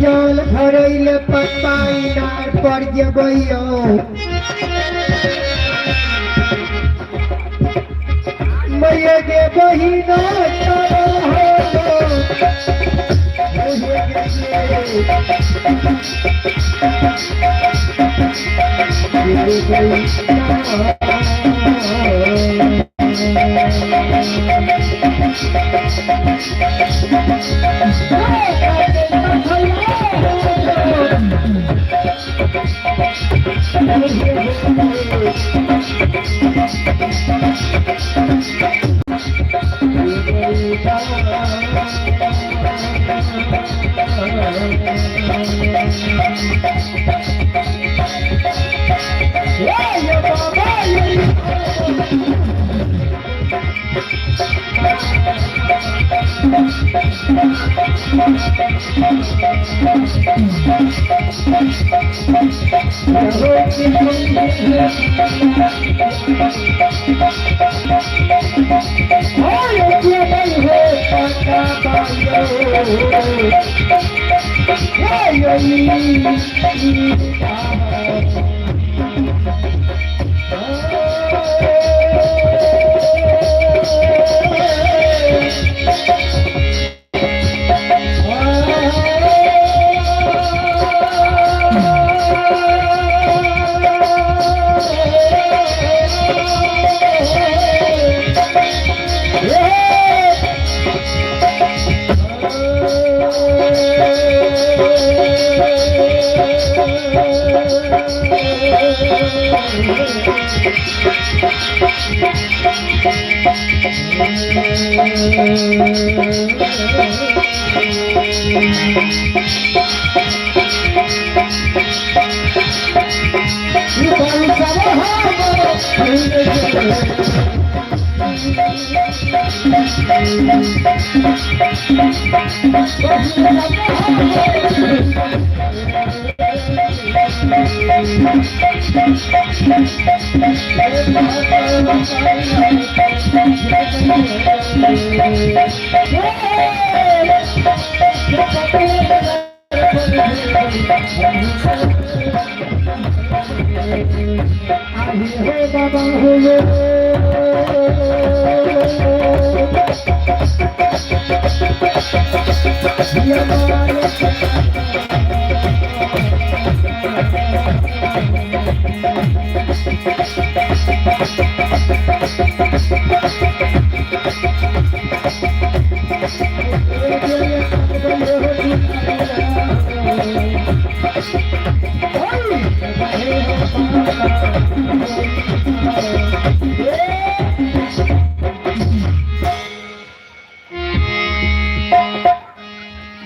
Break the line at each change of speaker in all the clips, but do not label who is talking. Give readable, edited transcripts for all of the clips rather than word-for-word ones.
जल भरैले पताइनार पर जबैयो मैया गे बहिना तोरो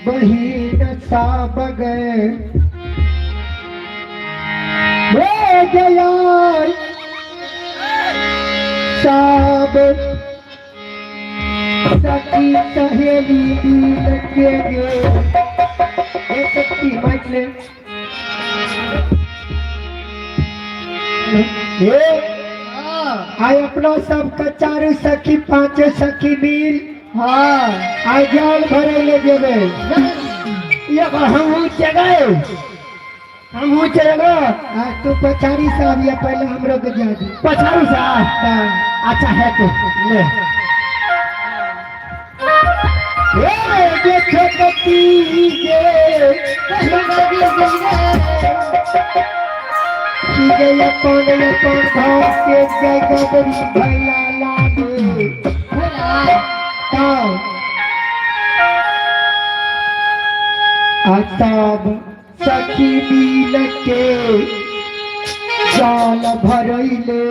बहिन साब गए गया साब सखी सहेली लगे गे सखी मतलब आय अपना सबका चारू सखी पांचों सखी मिल हाँ आज जल भरे ले जेबे
ये कर हम जगह हम जगह
तू पछाड़ी से आबिया पहले हमरो के जा दी
पछाड़ू सा अच्छा है तो ले
ए देखो कती के की गया कौन भाव के जय गबरी भैला लागे आताब सखी मिल के जाल भरैले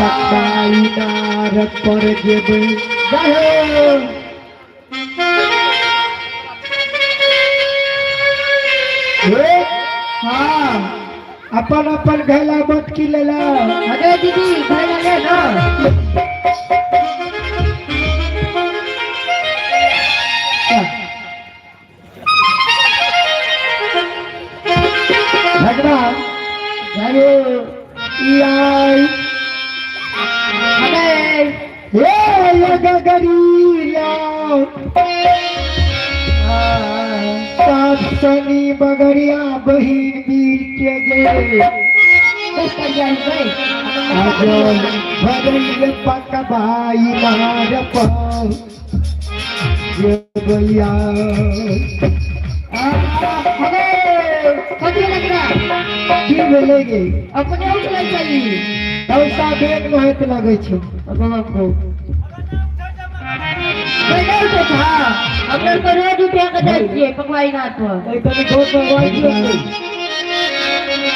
अकाई नार पर जेबे हाँ अपन अपन घैला मत की लेला
अरे दीदी घैला ले ना
भगवान घरो आई ये गगरीला सात सनी बगरिया बहिन वीर के गे भगल पकबाई मार पाओ ये भैया की बोलेगे
अपने उठले चली
पैसा बैग में हाथ लगे छो
बैठे उठे था अपने को रोज उठे के जाए छिए पकवाई नाथ पर
ए कनी घोट में वाई दियो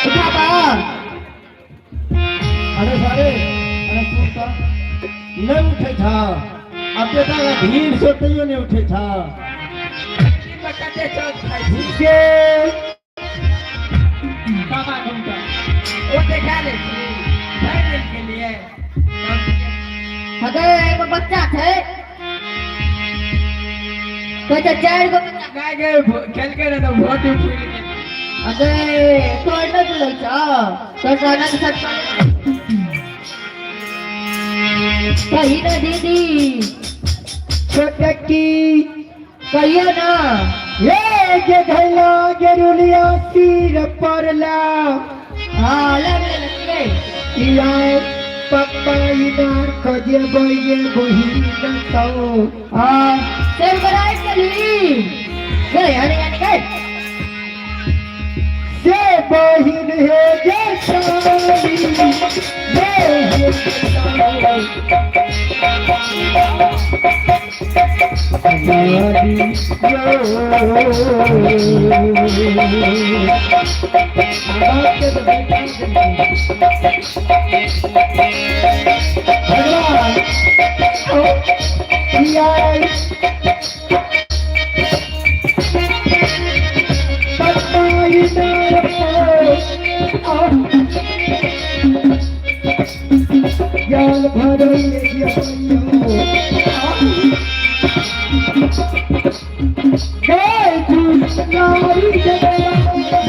उठा बा
अरे सुनता
नहीं उठे था अब देखा भीड़ से तो नहीं उठे था
के
बाबा घूमता वो देखा ले फाइनल के लिए अरे एक बच्चा थे तो चार को बच्चा गाय गए खेल के ना तो बहुत उठ गए अरे तो ना तो लगा तो जाना के साथ कही ना दीदी
छोटकी
कहियो ना
ये जे घैला गेरुलिया सिर परला
हाँ लगे
इया पप्पा इनार खजे बइये बहिन तो
हाँ सेव कराए चली गए यानी गए
से बहिन है जे साली ये जाल भरैले जय नारी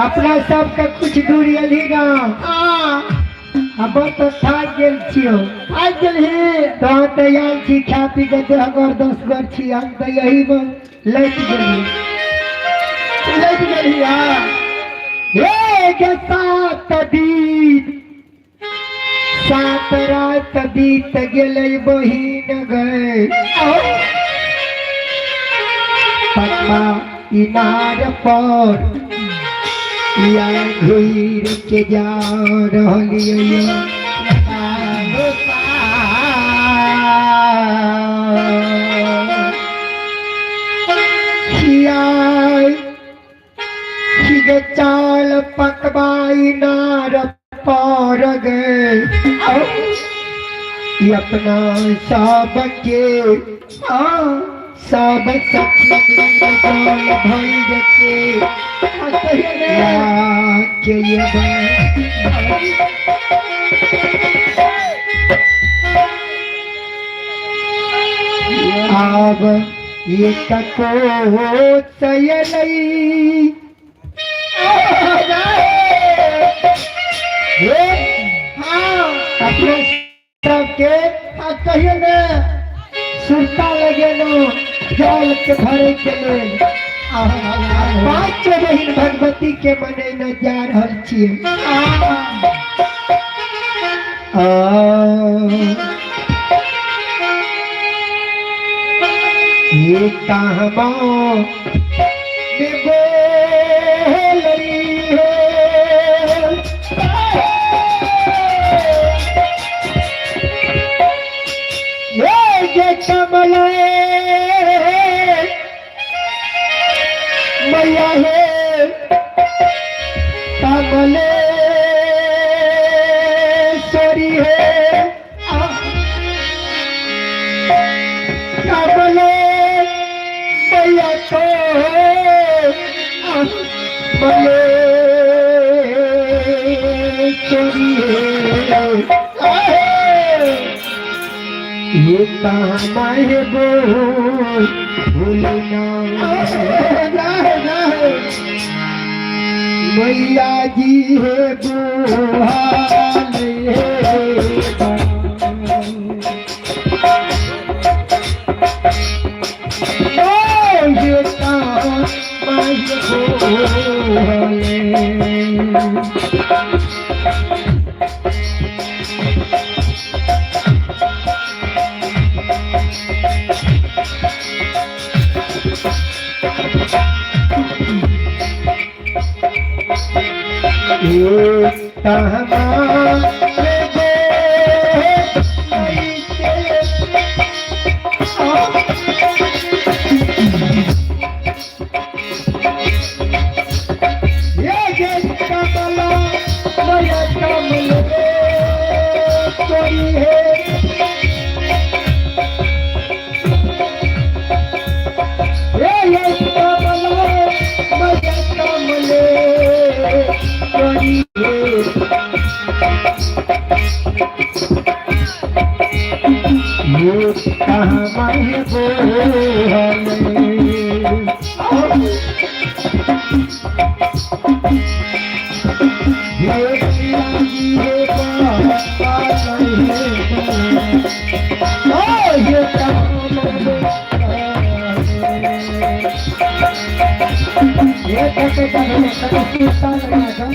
अपना सबके कुछ दूरी अली गाँव अब तो थाक गेल छियो
आज गेलही
तो तैयार छी खा पी के देह घर 10 घर छी हम तो यही में लैट गेली हे के सात दिन सात रात बीत गेलै बहिन गए पटना इनार पर या घुर के जा रहलिए चाल पकवाई नार पर गए अपना सब के सब सखी भई के अब ये को चयलई अपने सबके कहिए ने सुरता लगे नो जल के भरे के लेल 5 बहिन भगवती के मने न जा रहल छिए ये कहबा देबो कमल मैया हे कमले सरी है कमले मैया तो कमले सरी है ये कहाँ भूलना मैया जी है बुहाल ये कहाँ कहाँ ये कैसे चले सुरता लगा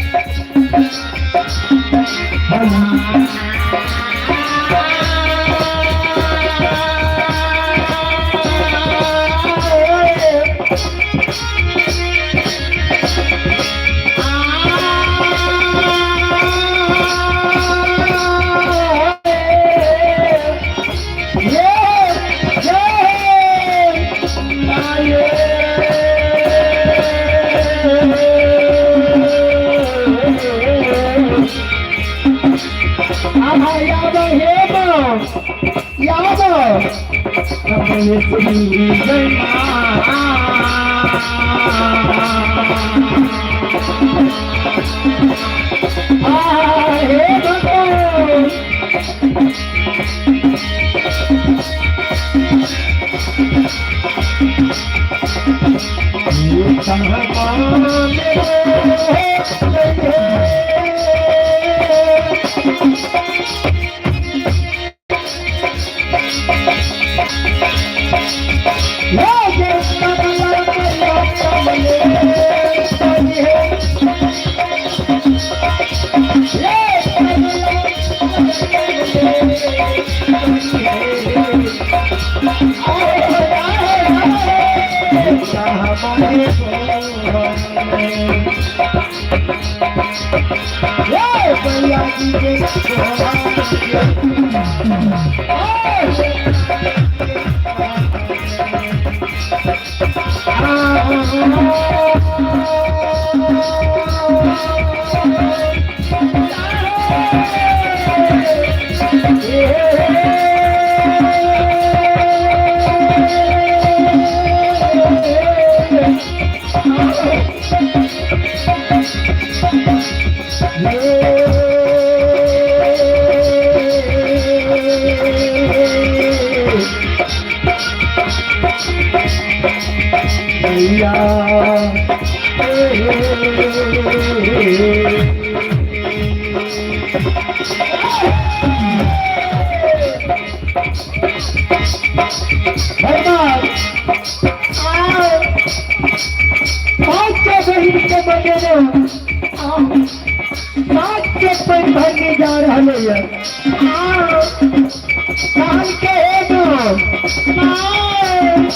भरने जा रहे हैं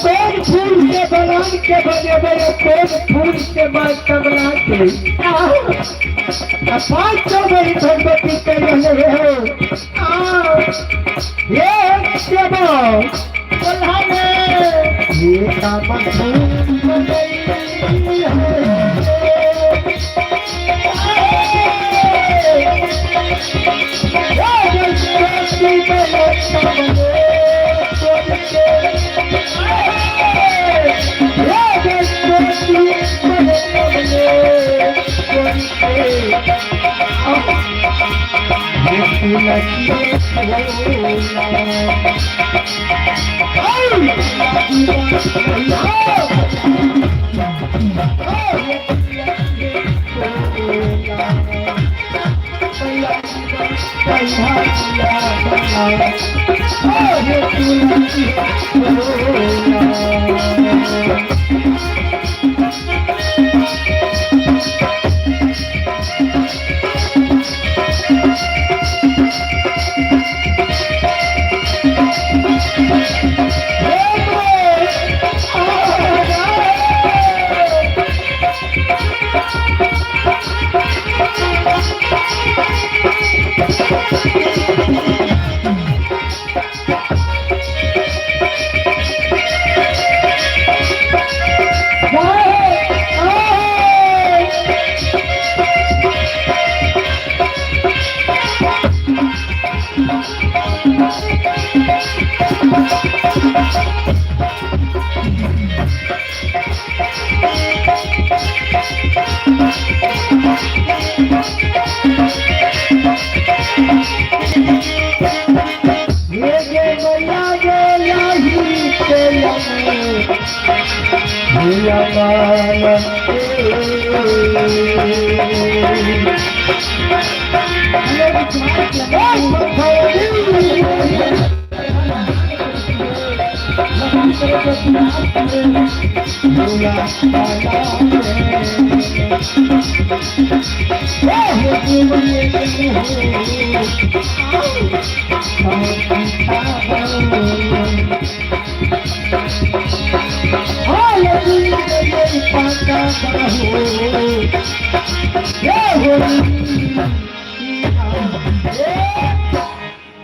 कौन फूल के बलान के बने बने कौन फूल के बाद कमला के 500 बड़ी भगवती के रहे हो ये काम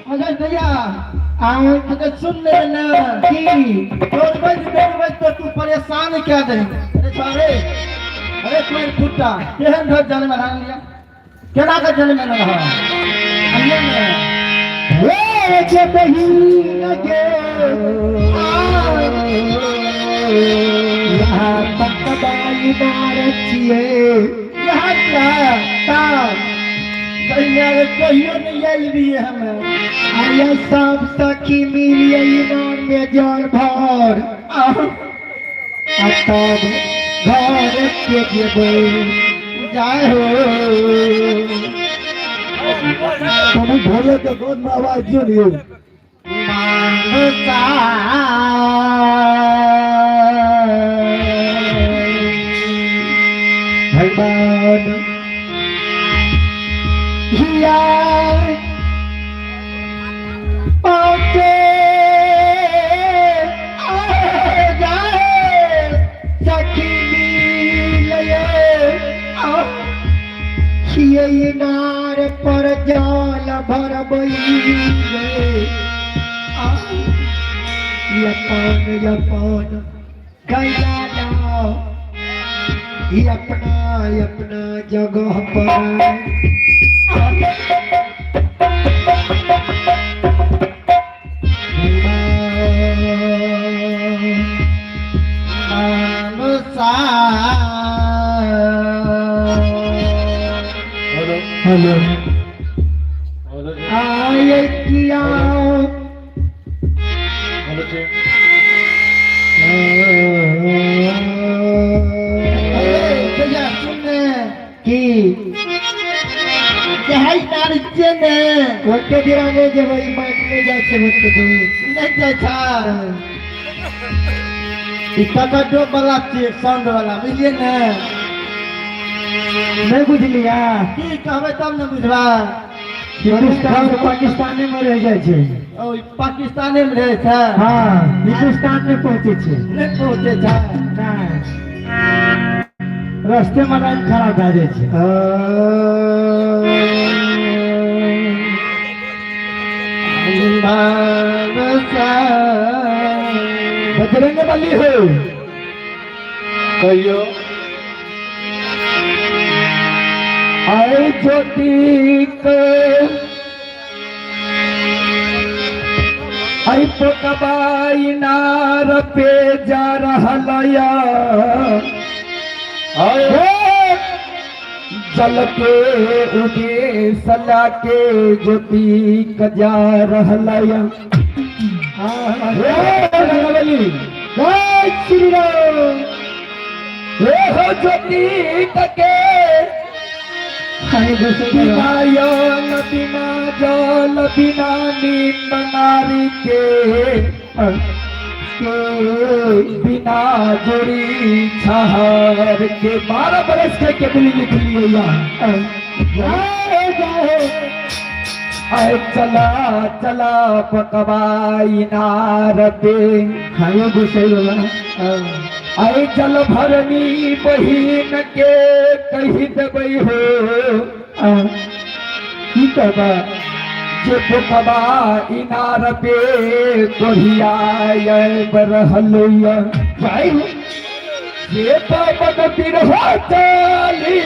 अगर भैया अगर सुन ले ना कि दौड़ तो तू परेशान क्या दे अरे तुम्हारे फुट्टा केहन घर जन्म रहा लिया केना का जन्म में रहा अन्य में वे जे बहिन के यहाँ तक बाई नारचिए यहाँ का कहियो नहीं आई लिए हमें आया सब सखी मिलिए इनाम में जल भर तब घर के जेबे जाए हो तुम्हें भोले के गोद में आवाज सुनिए मानसा भगवान हिया पाके जाए सखी मिलिए हिये नार पर जाल भरबई यपन कैला जाओ ये अपना जगह पर हेलो आए किया कि जहाज नारचे ने वक्के दिराने जे भाई मारने जाते वक्त तो नहीं जाता इतना का जो बला चीज साउंड वाला मिलिए ना नहीं बुझ लिया की कहबे तब न बुझबा हिंदुस्तान पाकिस्तान में रह जाए छे ओ पाकिस्तान में रहे था हां हिंदुस्तान में पहुंचे छे नहीं पहुंचे था रास्ते में लाइन खराब आ जाए छे बजरंग बली हो कहियो आए ज्योति को आई तो कबाई नार पे जा रहा या जल के उगे सला के ज्योति कजा रहा या श्री राम हो ज्योति तके बिना यौन बिना जल बिना नींद नारी के बिना जोड़ी छहर के 12 बरस के केबली लिख लिया चला चला पकवाई नार पे खाए घुसे आए जल भरनी बहिन के कही देबै हो की कहबा जे पुकबा इनार पे कोढ़िया बरहलैया भाई जे पापक बिरहो चली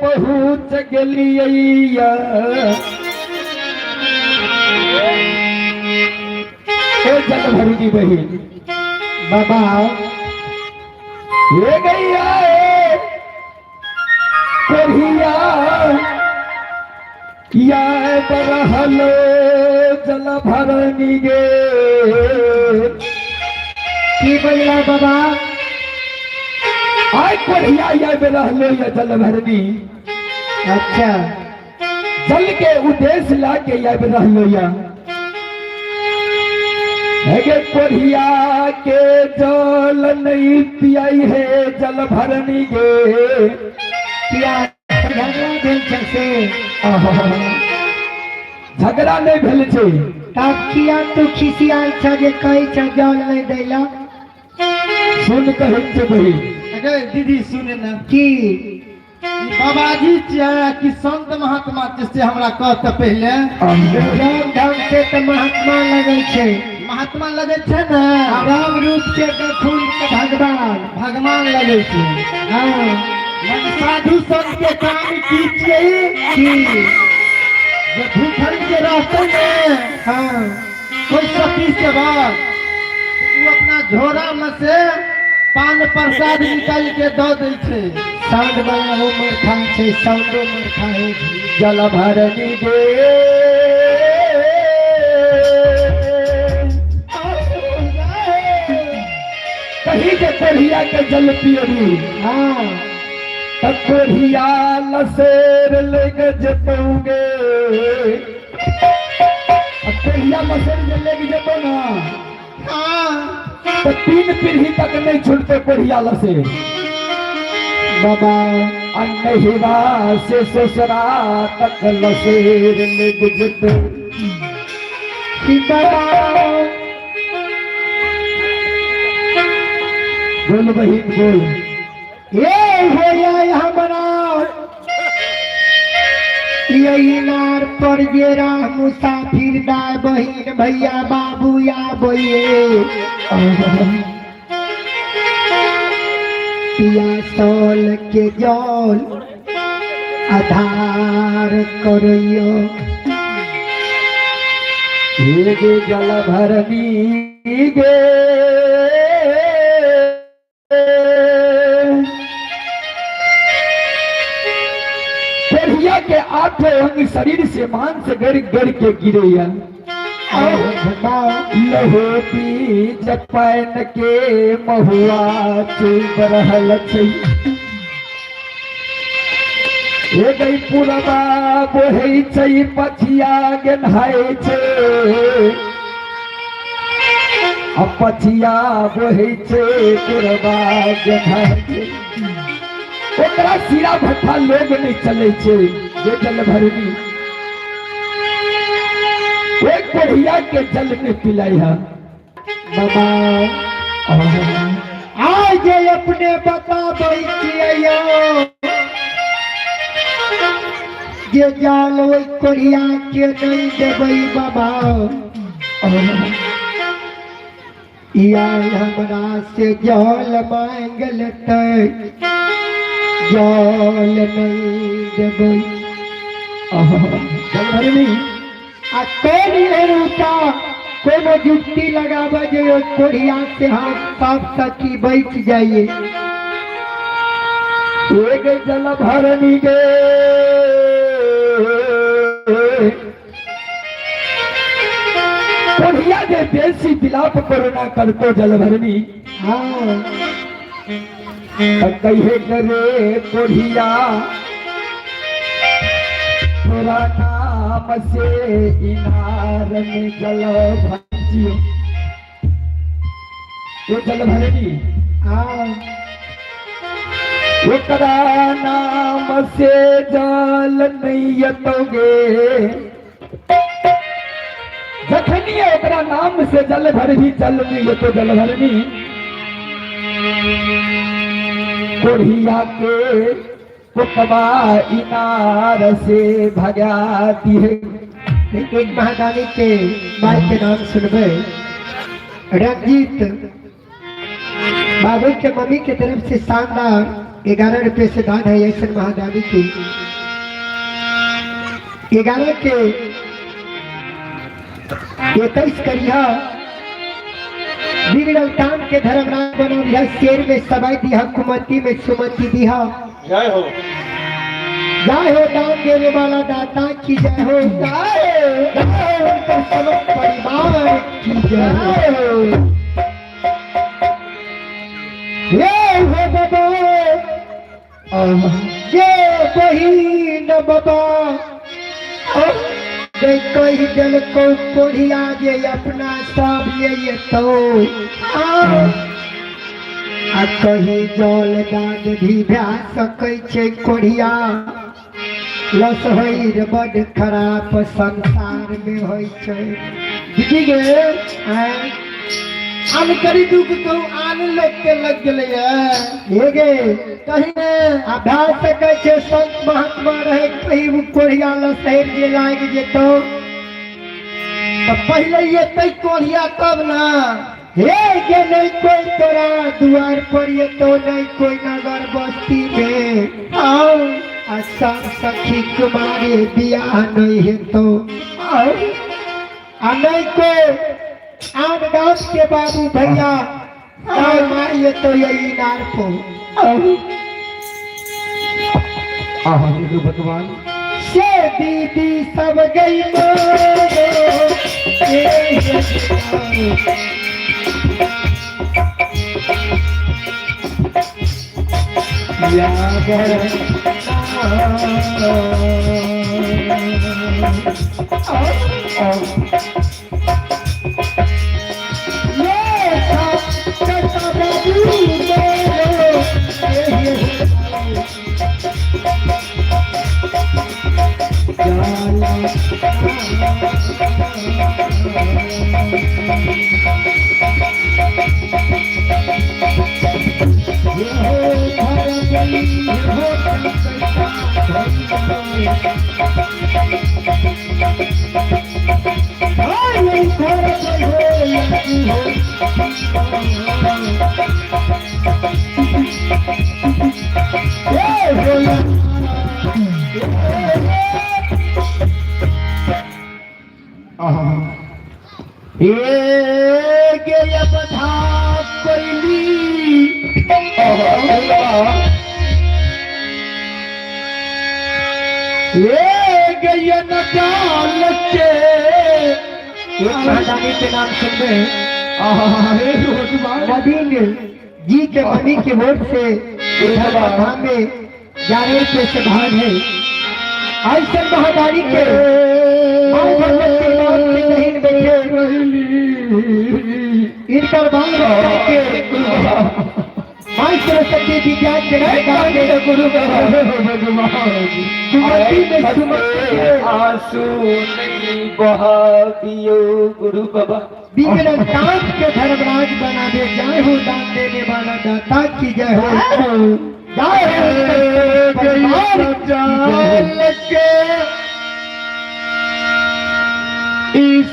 पहुँच गेलिया जल भरनी बहिन बाबा ये गैया करिया या बरहल जल भरनी गे की बोला बाबा आय करिया या बरहल या जल भरनी अच्छा जल के उद्देश्य लाके या बरहल या कोरिया के जल नहीं पियाई है जल भरनी गे झगड़ा नहीं भेल छे तब किया तू खिसियाल छ जे कहै छ जल नहीं दैला सुन कहै छ बही अरे दीदी सुने ना की बाबाजी कि संत महात्मा से हमरा कहत पहले ढंग से तो महात्मा लगे छे महात्मा लगे छे ना राम रूप से देखून भगवान भगवान लगे छे हां साधु संत के काम कीजिए कि जो भूखल के रास्ते में हां कोई सती से बात वो अपना झोरा में से पान प्रसाद निकाल के दो दे छे साउंड वाला हो मूर्खा छे साउंडो मूर्खा है जल भरनी गे कहीं के कोरिया के जल पियरी हां तब कोरिया लसेर लेके जतोगे कोरिया लसेर लेके जतो ना हां तो 3 पीढ़ी तक नहीं छूटते कोरिया लसेर बाबा अन्नहिरा से ससुरा तक लसेर लेके जतो बोल बहिन बोल ये हो जाए हमारा यही नार पर गेरा मुसाफिर दाय बहिन भैया बाबू या बोइए पिया सोल के जल आधार करियो ये जल भरनी गे के 8 अंग शरीर से मांस गड़ गड़ के गिरे लहो बीज पैन के महुआ चुब रहल छै गई पुरबा बोहे छै पछिया गेन्हाय छै पछिया बोहे छै पुरबा गेन्हाय छै ओकरा सिरा भट्ठा लोग नहीं चले छे जे जल भरनी
एक कोढ़िया के जल में पिलाई है
बाबा आज अपने बताबै छियै जे जाल ओइ कोढ़िया के नहीं देबै बाबा या हमरा से जल मांग लेतै जल नहीं देबै
जलभरनी
आ कोन एरुका कोनो जुक्ति लगाबे जे ओइ कोढ़िया से हम सब सखी बैठ जाइए
एक जलभरनी गे कोढ़िया जे बेसी विलाप करुणा करतो जलभरनी
हाँ
कहे करे कोढ़िया तोरा नाम से इनार में जल भरियो ये जलभरनी
हाँ
ओकरा नाम से जल नहीं यतोगे जखनी ओकरा नाम से जल भरनी जल नहीं यतो जलभरनी कोढ़िया के पुतवा इनार से भगाती है
एक महादानी के माई के नाम सुनबे रंजीत बाबू के मम्मी के तरफ से शानदार 11 रुपए से दान है ऐसे महादानी की 11 के 21 करिया बिगड़ल काम के धर्मराज बनो दिया शेर में सबाई दिया कुमती में सुमति दिया
जय हो
दान देने वाला दाता की जय हो जय हो उनका समस्त परिवार की जय हो ये हो बाबा ये बहिन बाबा जे कही दिल को कोढ़िया जे अपना सब ये तो आ कही जल दान भी भा सकै छै कोढ़िया लसहैर बड़ खराब संसार में होइ छै बुझि गेल आन करी दुख कहूँ आन लोग के लग गेलै हे गे कहीं आ भा सकै छै संत महात्मा रहे कहीं वो कोढ़िया लसहैर जे लागि जेतौ तो पहले एतै कोढ़िया तब ना हे के नहीं कोई तोरा द्वार पर ये तो नहीं कोई नगर बस्ती में आओ सब सखी कुमारी बियाह नहीं है तो आओ नहीं को आन गाँव के बाबू भैया मारिए तो यही नार को
भगवान
से दीदी सब गई के नाम सुनबे नवीन जी के मनी के वोट से धाम में 11 रुपये से भाग है ऐसे महादारी के इनका बाल के सरस्वती विज्ञान के गुरु
आंसू बहा दियो गुरु बाबा।
बिगड़ल दांत के धर्मराज बना दे, जय हो दान देने वाला दाता की जय हो, जय हो परिवार की जय हो।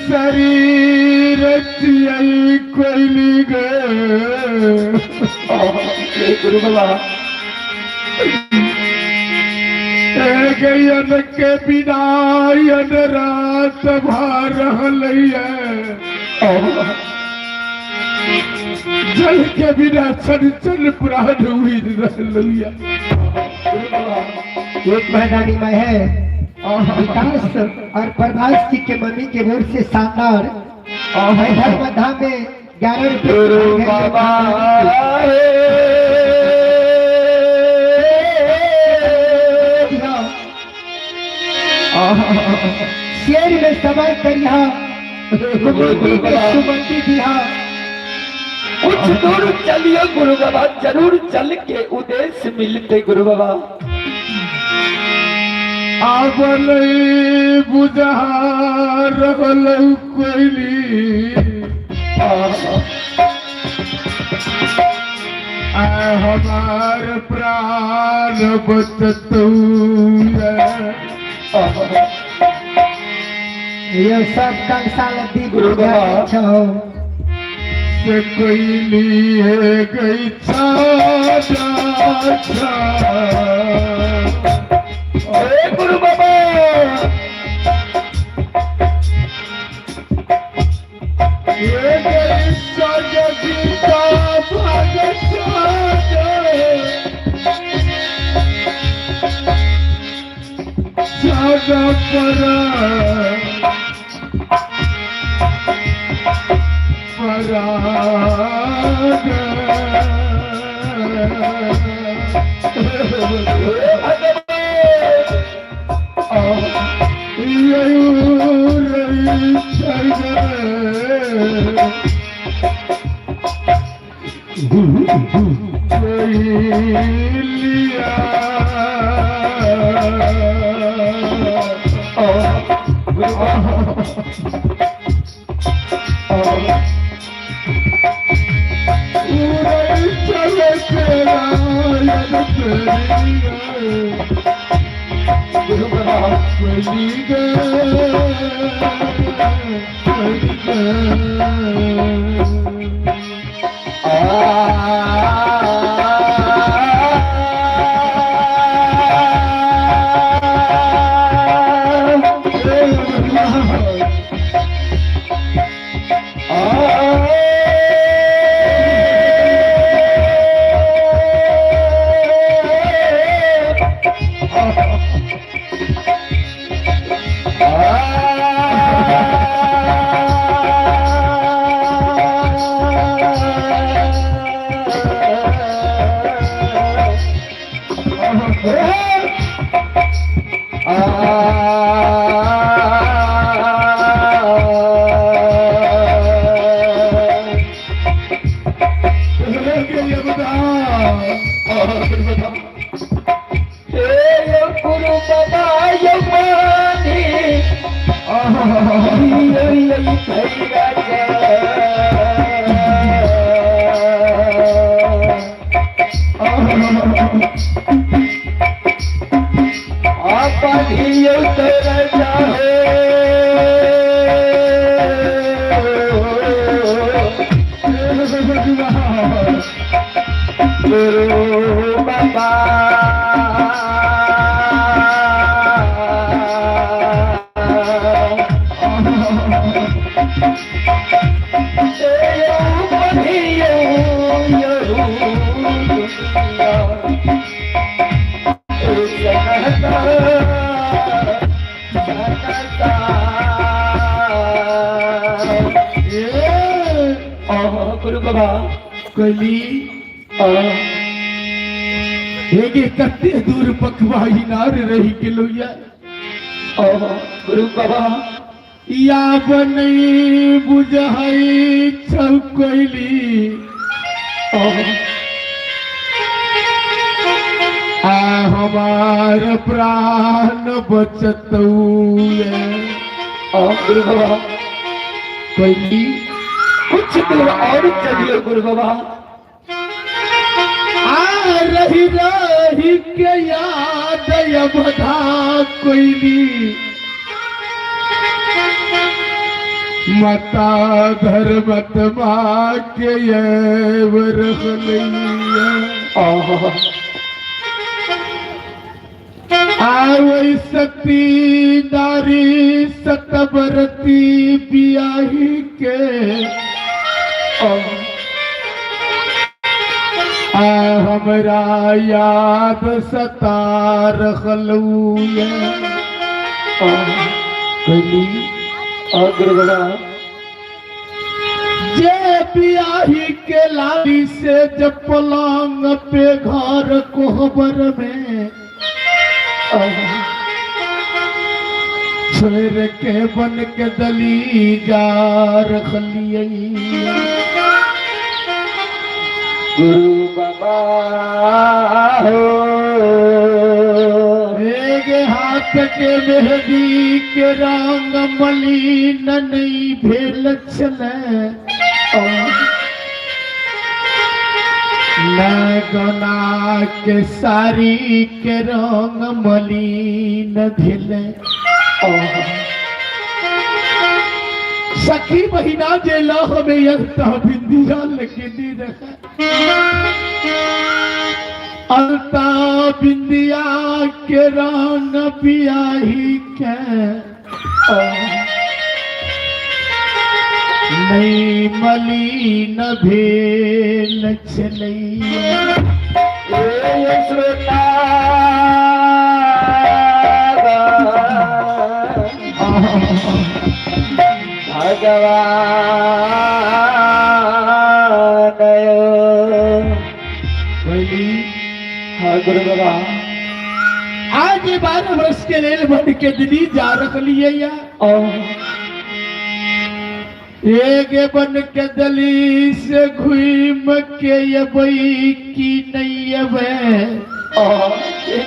शरीर कोई गुरु बाबा गयन के बिना यन रात भा रहल जल के बिना चल चल प्राण हुई रहल।
एक मैदानी में है विकास और प्रभास जी के मम्मी के ओर से शानदार धर्मधा में 11 शेर में समय करिया सुमंती दिया।
कुछ दूर चलिए गुरु बाबा, जरूर चल के उद्देश्य मिलते गुरु बाबा। आवल बुझार कोयली हमार प्राण बचतू
ये सब कंसाल दी
गुरु बाबा।
से
कोयली है गई गुरु बाबा। ये गई गीता भगत गुरु बाबा
कली
हेगे कत्ते दूर पकवाही नार रही के लोया। गुरु बाबा या बनी बुझाई छल कोयली हमार प्राण बचतऊ गुरु बाबा
कोई
कुछ दूर और चलिए गुरु बाबा।
आ रही के याद बधा कोई मता धर्मत माँ के ये वरखलैया आवै सती नारी सतबरती बियाही के हमरा याद सतार खलूया
गुरु बाबा
जे बियाही के लाली से जब पलंग पे घर कोहबर में छोड़ के बन के दली जा रखलिए
गुरु बाबा हो
एक हाथ के मेहंदी के रंग मलिन नहीं भेल छले न गना के साड़ी के रंग मलिन भेले सखी महीना जे हमें यंता बिंदिया लगी रखे अलता बिंदिया के रंग बियाही के नई मलिन भेल छलैया
गुरु बाबा
आज 12 वर्ष के लेल बन के दिल्ली जा रखलिए या एक बन के दली से घूम के अबई की नहीं अबे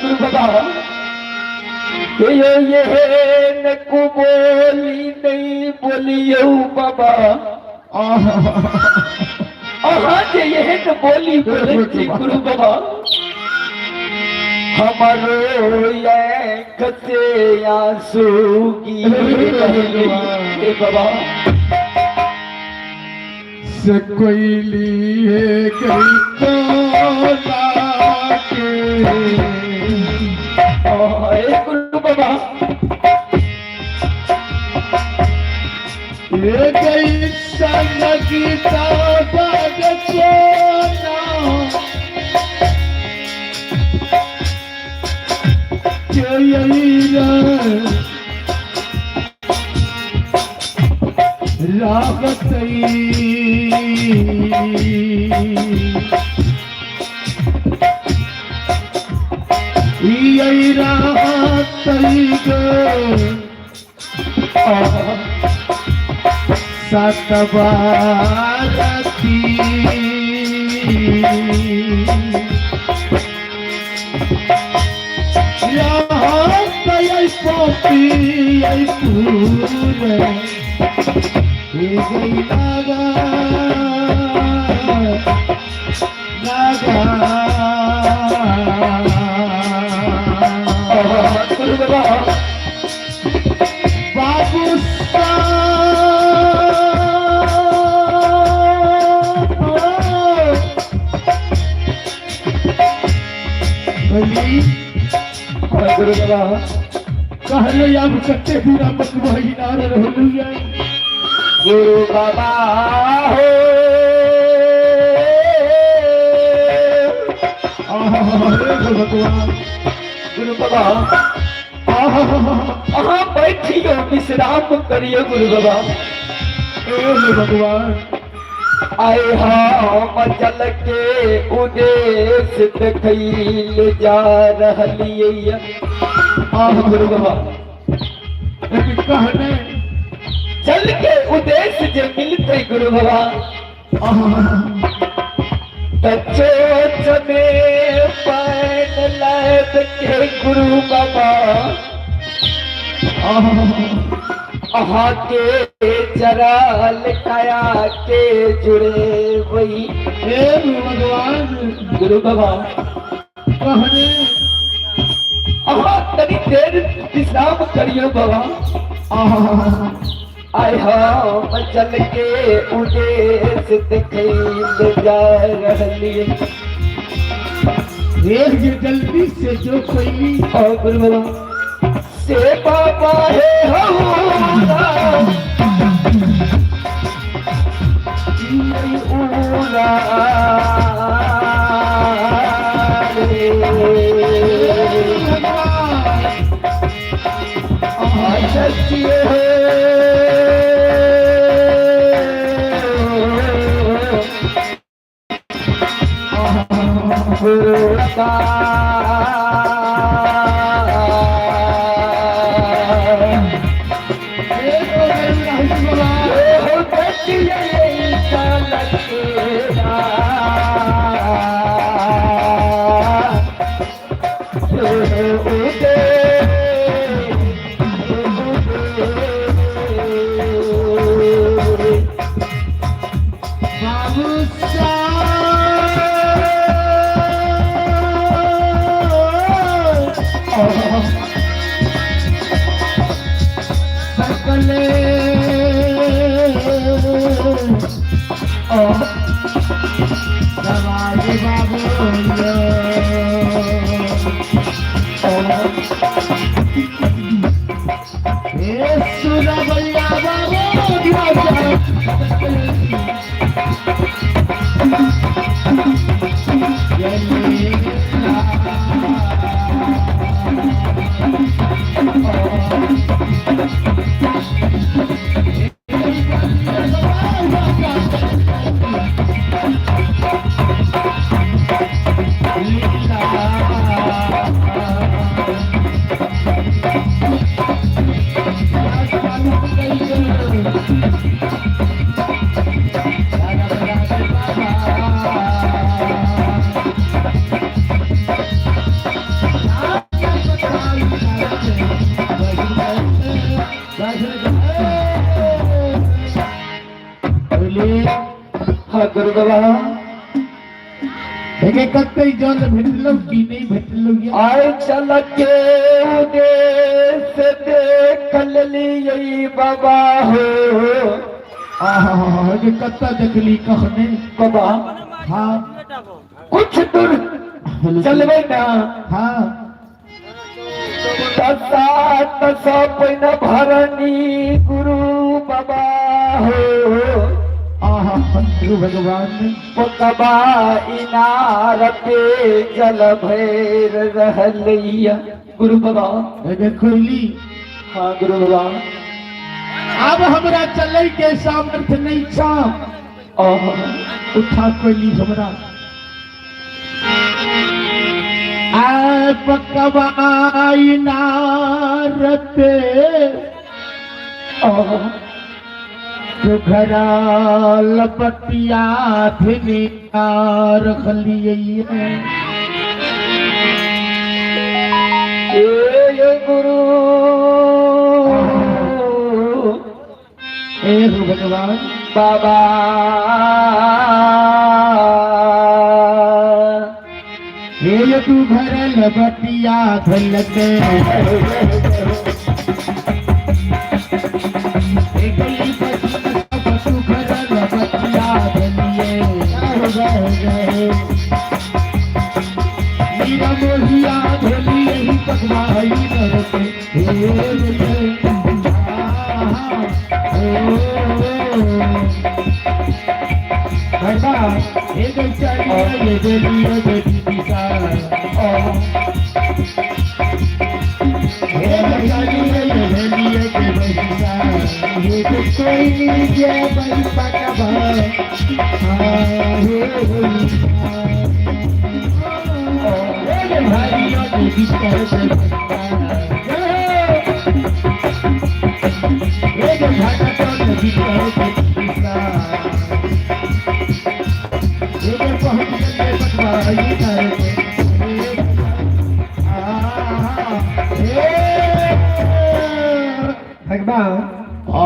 गुरु बाबा ये न को बोली नहीं बोलियो बाबा ये न बोली बोले गुरु बाबा हमारो ये कते आंसू की बाबा
से कोई लिए कहीं
गुरु बाबा
ये गई संगीता सतबारती पोपी पूरे गई नागा बाबू
गुरु बाबा
कहले अब कच्चे पूरा मकबही नार रहलू जाए
गुरु बाबा हो
भगवान
गुरु बाबा बैठियो विश्राम करियो गुरु बाबा
भगवान
आए हम चल के उदेश देखैल जा रहलिए गुरु बाबा
कहने
चल के उदेश जे मिलते गुरु बाबा चोच में पैन लैब के गुरु बाबा अहा के जरा लिटाया के जुड़े वही
हे भगवान
गुरु बाबा
कहने
अहा तनी देर विश्राम करियो बाबा आय हम चल के उदेश दिखैल जा रहलिए
एक जल्दी से जो कोई
और गुरु बाबा से बाबा है हमारा उला गुरु बाबा
देखे कत्ते जल भेटलो की नहीं भेटलो
आय चल के उदेश देख लिये बाबा हो
जे कत्ता देखली कहने
बाबा
हाँ
कुछ दूर चलबे ना
हाँ
तसा पैन भरनी गुरु बाबा हो
गुरु भगवान
कबा इनार पे जल भैर रहलिया गुरु बाबा
देखली
हाँ गुरु बाबा
अब हमरा चले के सामर्थ्य नहीं छा उठा कोली हमरा आ पकवा इनार पे घरा लपटिया रख लिए
गुरु
भगवान
बाबा
हे तू घर लपटिया धलते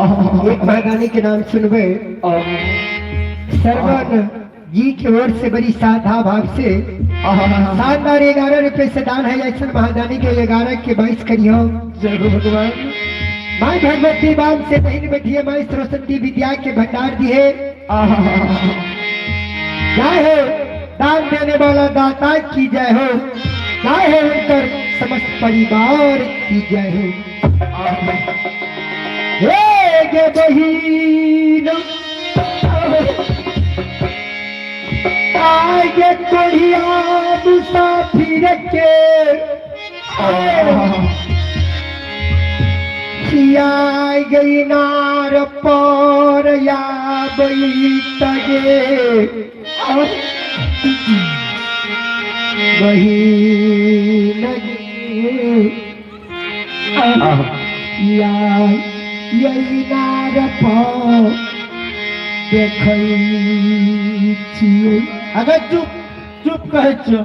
एक महादानी के नाम सुनबे। सरवन जी की ओर से बड़ी साधा भाव से शानदार 11 रुपए से दान है। ऐसा महादानी के 11 के 22 करियो।
जय हो भगवान।
माई भगवती बाम से नहीं बैठिए, माई सरस्वती विद्या के भंडार दिए। जय हो दान देने वाला दाता की जय हो। जय हो उनकर समस्त परिवार की जय हो। हे गे बहिन आगे कोढ़िया मुसाफिर के आई गई नार पर या बई तगे बहिन यही नार पर देखै छियै।
अगर चुप चुप कहे छो।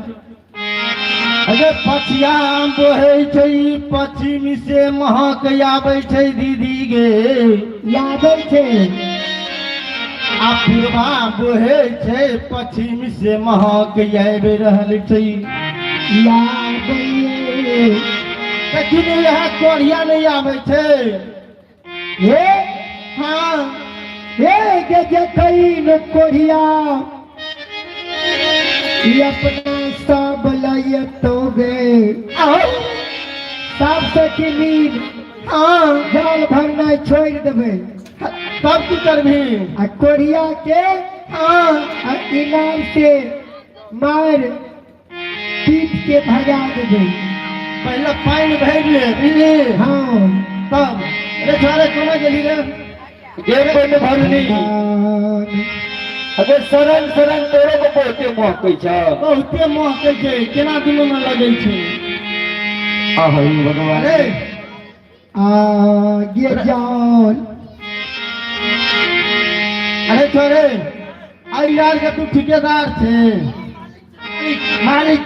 अगर पछिया बोहे छै पश्चिम से महक आबै छै दीदी गे
यादै छै।
आ पूर्वा बोहे छै पश्चिम से महक आबि रहल छै।
यादै
कखनो यहाँ कोढ़िया नहीं आबै छै।
हे
हाँ
हे गे देखै न कोढ़िया ये अपना सब लय तो गे सब सखी मीन जाल भरना छोड़ देवे।
तब की करभी।
आ कोरिया के इनाम से मार पीट के भगा देवे।
पहले पानी भर ले
हाँ
तब अरे सारे कमा गेली रे गेट पे भरनी। अगर शरण शरण तोरो को बहुते महकै छ। बहुते महकै छै केना दिनो में लगै छै। आहो भगवान रे
आगे जान।
अरे छोरे आई यार के तू ठेकेदार छे। मालिक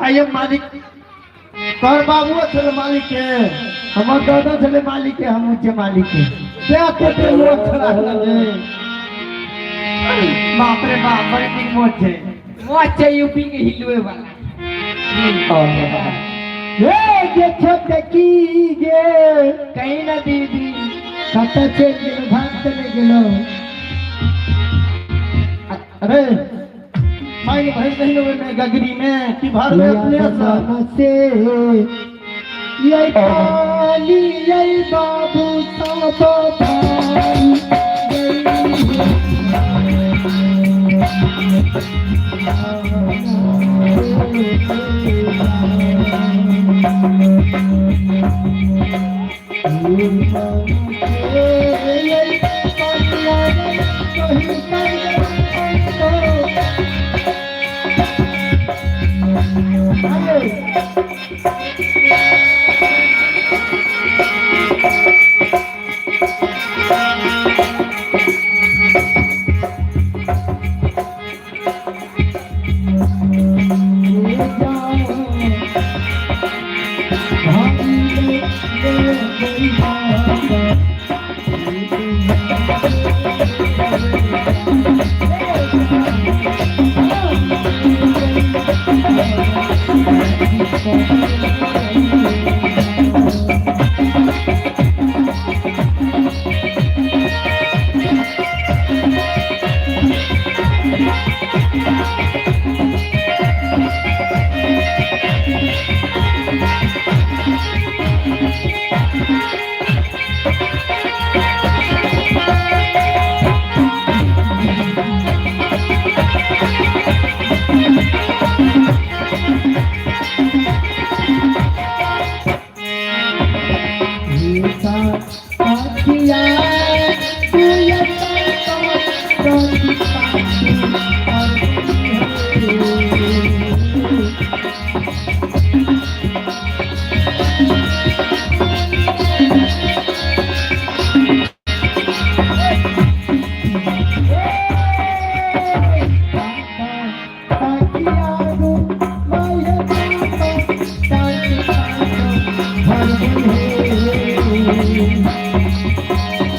आये मालिक तोर बाबू छले मालिक के हमर दादा छले मालिक के हम छे मालिक के क्या कते लोग खड़ा लगे। बाप रे बाप बड़े नीक मोच है यूपी के हिलवे वाला।
हे देखो देखी गे
कहीं ना दीदी
कत से गेलो भाग चले गेलो।
अरे माई भाई नहीं लोगे में गगरी में कि भर में अपने
से ये पानी ये बाबू सब भाई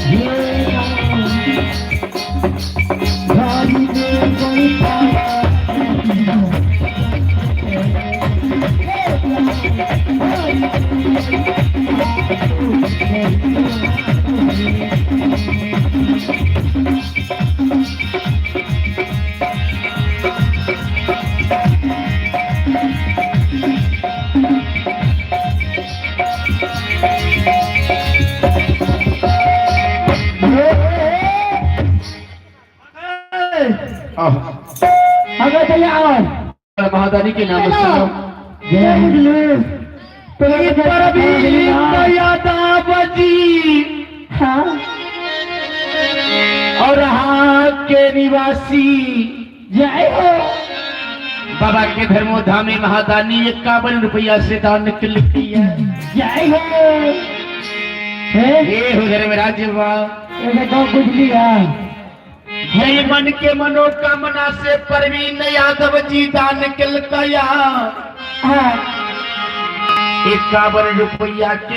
Yeah.
अगर चले आओ
महादानी के नाम से
जय मुजलू
हाँ
और यहाँ के निवासी
जय हो
बाबा के धर्मोधामी महादानी 51 रुपया से दान निकलती है।
जय हो
ये हो घर में राज्य
ऐसे तो कुछ लिया
जय मन के मनोकामना से परवीन यादव जी दान किल कया 51 रुपया के